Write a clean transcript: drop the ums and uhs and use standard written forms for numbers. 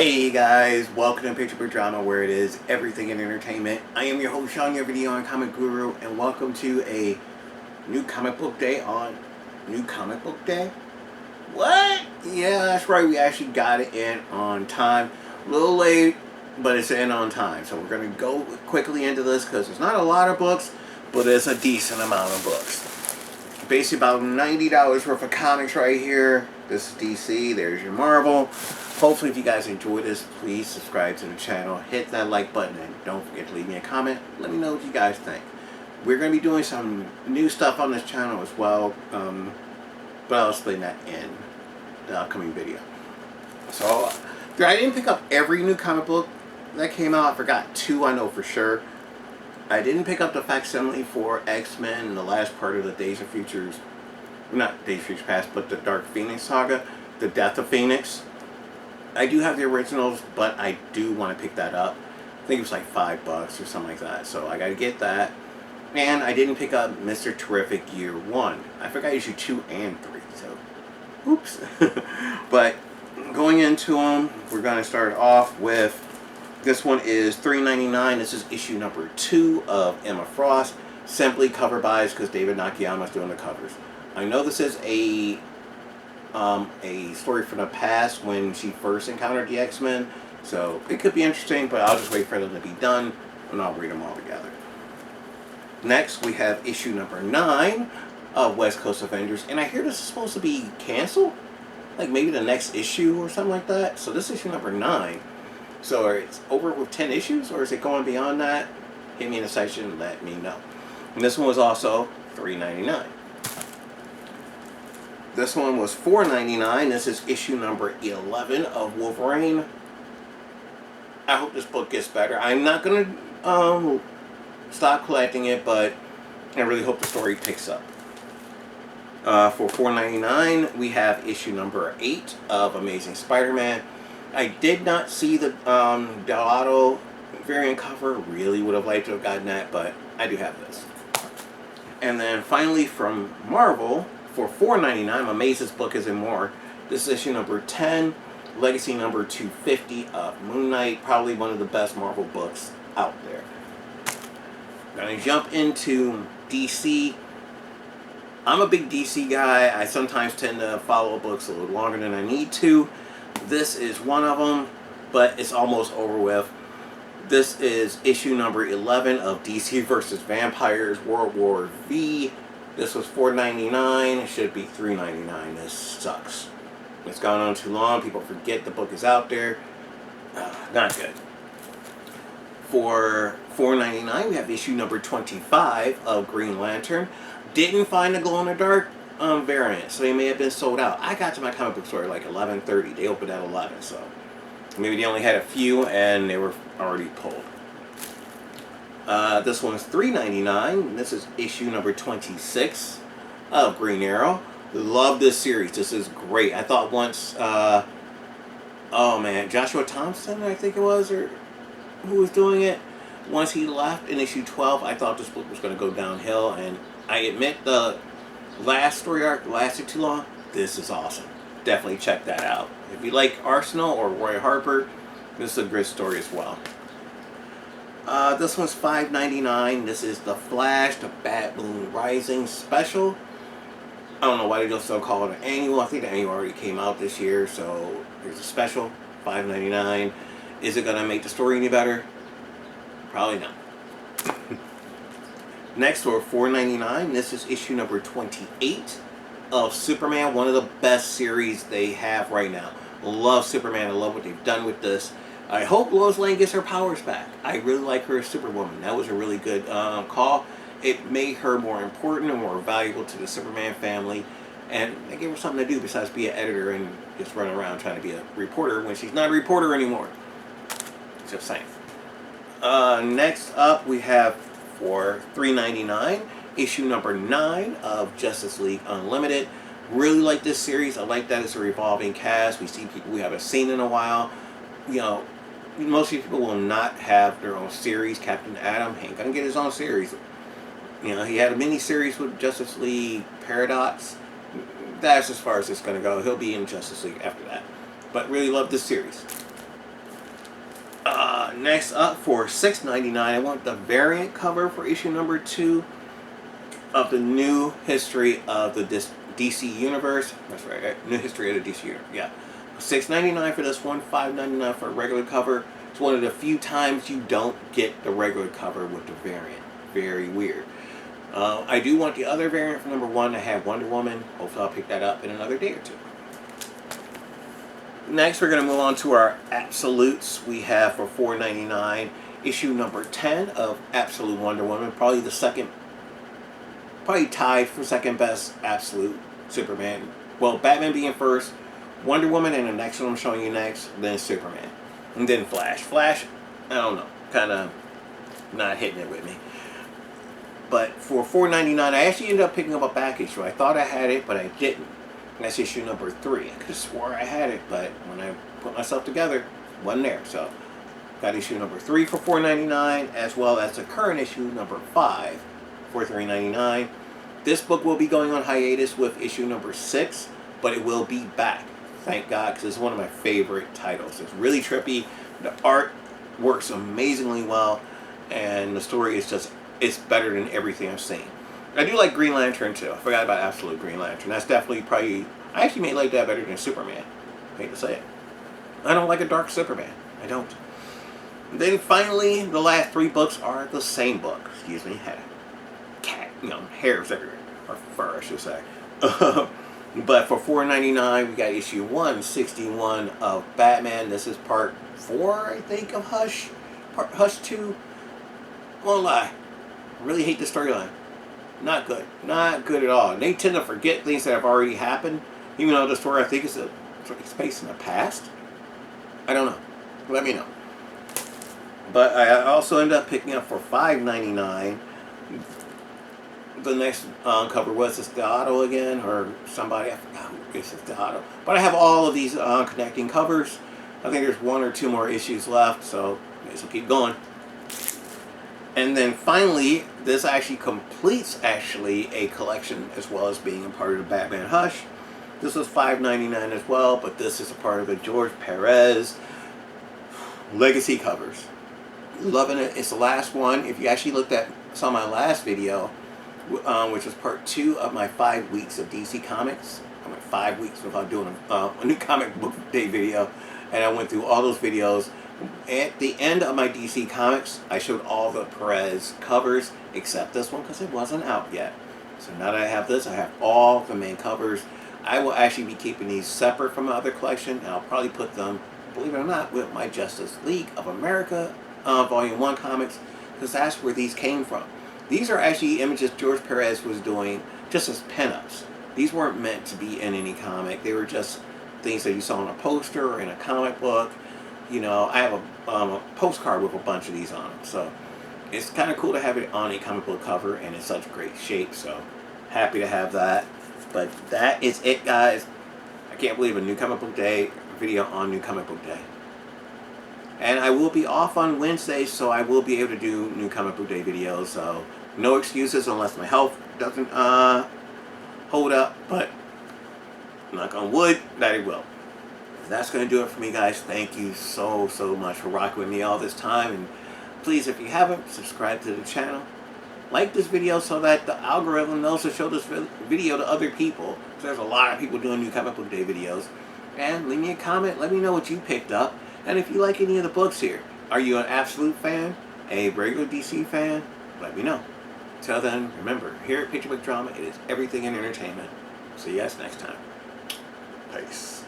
Hey guys, welcome to Picture Book Drama, where it is everything in entertainment. I am your host Sean, your video on Comic Guru, and welcome to a new comic book day on New Comic Book Day. What? Yeah, that's right, we actually got it in on time. A little late, but it's in on time. So we're going to go quickly into this because there's not a lot of books, but it's a decent amount of books. Basically about $90 worth of comics right here. This is DC, there's your Marvel. Hopefully if you guys enjoyed this, please subscribe to the channel, hit that like button, and don't forget to leave me a comment. Let me know what you guys think. We're going to be doing some new stuff on this channel as well, but I'll explain that in the upcoming video. So, I didn't pick up every new comic book that came out. I forgot two, I know for sure. I didn't pick up the facsimile for X-Men in the last part of the Days of Futures, not Days of Futures Past, but the Dark Phoenix saga, The Death of Phoenix. I do have the originals, but I do want to pick that up. I think it was like $5 or something like that, so I gotta get that. And I didn't pick up Mr. Terrific Year 1. I forgot issue 2 and 3, so oops. But going into them, we're gonna start off with, this one is $3.99. This is issue number 2 of Emma Frost. Simply cover buys because David Nakayama's doing the covers. I know this is a story from the past when she first encountered the X-Men, so it could be interesting, but I'll just wait for them to be done and I'll read them all together. Next, we have issue number 9 of West Coast Avengers, and I hear this is supposed to be canceled, like maybe the next issue or something like that. So this is issue number 9. So it's over with 10 issues, or is it going beyond that? Hit me in the section and let me know. And this one was also $3.99. This one was $4.99. This is issue number 11 of Wolverine. I hope this book gets better. I'm not going to stop collecting it, but I really hope the story picks up. For $4.99, we have issue number 8 of Amazing Spider-Man. I did not see the Delato variant cover. Really would have liked to have gotten that, but I do have this. And then finally from Marvel, for $4.99, Amaze's book is in more. This is issue number 10, legacy number 250 of Moon Knight. Probably one of the best Marvel books out there. Gonna jump into DC. I'm a big DC guy. I sometimes tend to follow books a little longer than I need to. This is one of them, but it's almost over with. This is issue number 11 of DC vs. Vampires World War V. This was $4.99. It should be $3.99. This sucks. It's gone on too long. People forget the book is out there. Not good. For $4.99, we have issue number 25 of Green Lantern. Didn't find the glow-in-the-dark variant, so they may have been sold out. I got to my comic book store at like 11:30. They opened at 11, so maybe they only had a few and they were already pulled. This one's $3.99. This is issue number 26 of Green Arrow. Love this series. This is great. I thought once, oh man, Joshua Thompson, I think it was, or who was doing it. Once he left in issue 12, I thought this book was going to go downhill, and I admit the last story arc lasted too long. This is awesome. Definitely check that out. If you like Arsenal or Roy Harper, this is a great story as well. This one's $5.99. This is The Flash, the Bad Moon Rising special. I don't know why they still call it an annual. I think the annual already came out this year, so here's a special, $5.99. Is it going to make the story any better? Probably not. Next, for $4.99, this is issue number 28 of Superman, one of the best series they have right now. Love Superman. I love what they've done with this. I hope Lois Lane gets her powers back. I really like her as Superwoman. That was a really good call. It made her more important and more valuable to the Superman family. And they gave her something to do besides be an editor and just run around trying to be a reporter when she's not a reporter anymore. Just saying. Next up, we have for $3.99, issue number 9 of Justice League Unlimited. Really like this series. I like that it's a revolving cast. We see people we haven't seen in a while. You know, most people will not have their own series. Captain Atom ain't gonna get his own series. You know, he had a mini-series with Justice League Paradox. That's as far as it's gonna go. He'll be in Justice League after that. But really love this series. Next up, for $6.99, I want the variant cover for issue number 2 of the New History of the DC Universe. That's right, New History of the DC Universe. Yeah, $6.99 for this one, $5.99 for a regular cover. It's one of the few times you don't get the regular cover with the variant. Very weird. I do want the other variant for number 1 to have Wonder Woman. Hopefully I'll pick that up in another day or two. Next, we're going to move on to our absolutes. We have for $4.99 issue number 10 of Absolute Wonder Woman. Probably tied for second best absolute Superman. Well, Batman being first, Wonder Woman, and the next one I'm showing you next, then Superman. And then Flash. Flash, I don't know, kind of not hitting it with me. But for $4.99, I actually ended up picking up a back issue. I thought I had it, but I didn't. And that's issue number 3. I could have swore I had it, but when I put myself together, it wasn't there. So, got issue number 3 for $4.99, as well as the current issue number 5 for $3.99. This book will be going on hiatus with issue number 6, but it will be back. Thank God, because it's one of my favorite titles. It's really trippy. The art works amazingly well, and the story is just, it's better than everything I've seen. I do like Green Lantern too. I forgot about Absolute Green Lantern. That's definitely probably, I actually may like that better than Superman. I hate to say it. I don't like a dark Superman. I don't. Then finally, the last 3 books are the same book. Excuse me. Had a cat, hairs everywhere. Or fur, I should say. But for $4.99, we got issue 161 of Batman. This is part 4, I think, of Hush. Hush 2. Won't lie. I really hate the storyline. Not good. Not good at all. They tend to forget things that have already happened, even though the story, I think, is based in the past. I don't know. Let me know. But I also ended up picking up for $5.99. The next cover was this Deodato again, or somebody. I forgot who is this Deodato. But I have all of these connecting covers. I think there's 1 or 2 more issues left, so I guess we'll keep going. And then finally, this actually completes a collection as well as being a part of the Batman Hush. This was $5.99 as well, but this is a part of the George Perez Legacy covers. Loving it. It's the last one. If you actually saw my last video, which was part 2 of my 5 weeks of DC Comics. I went 5 weeks without doing a new comic book day video, and I went through all those videos. At the end of my DC Comics, I showed all the Perez covers except this one because it wasn't out yet. So now that I have this, I have all the main covers. I will actually be keeping these separate from my other collection, and I'll probably put them, believe it or not, with my Justice League of America Volume 1 comics, because that's where these came from. These are actually images George Perez was doing just as pinups. These weren't meant to be in any comic. They were just things that you saw on a poster or in a comic book. I have a postcard with a bunch of these on them. So it's kind of cool to have it on a comic book cover, and in such great shape. So happy to have that. But that is it, guys. I can't believe a New Comic Book Day video on New Comic Book Day. And I will be off on Wednesday, so I will be able to do New Comic Book Day videos. So no excuses unless my health doesn't hold up. But knock on wood, that it will. That's going to do it for me, guys. Thank you so much for rocking with me all this time. And please, if you haven't, subscribe to the channel. Like this video so that the algorithm knows to show this video to other people. So there's a lot of people doing New Comic Book Day videos. And leave me a comment. Let me know what you picked up. And if you like any of the books here. Are you an Absolute fan? A regular DC fan? Let me know. Till then, remember, here at Picture Book Drama, it is everything in entertainment. See you guys next time. Peace.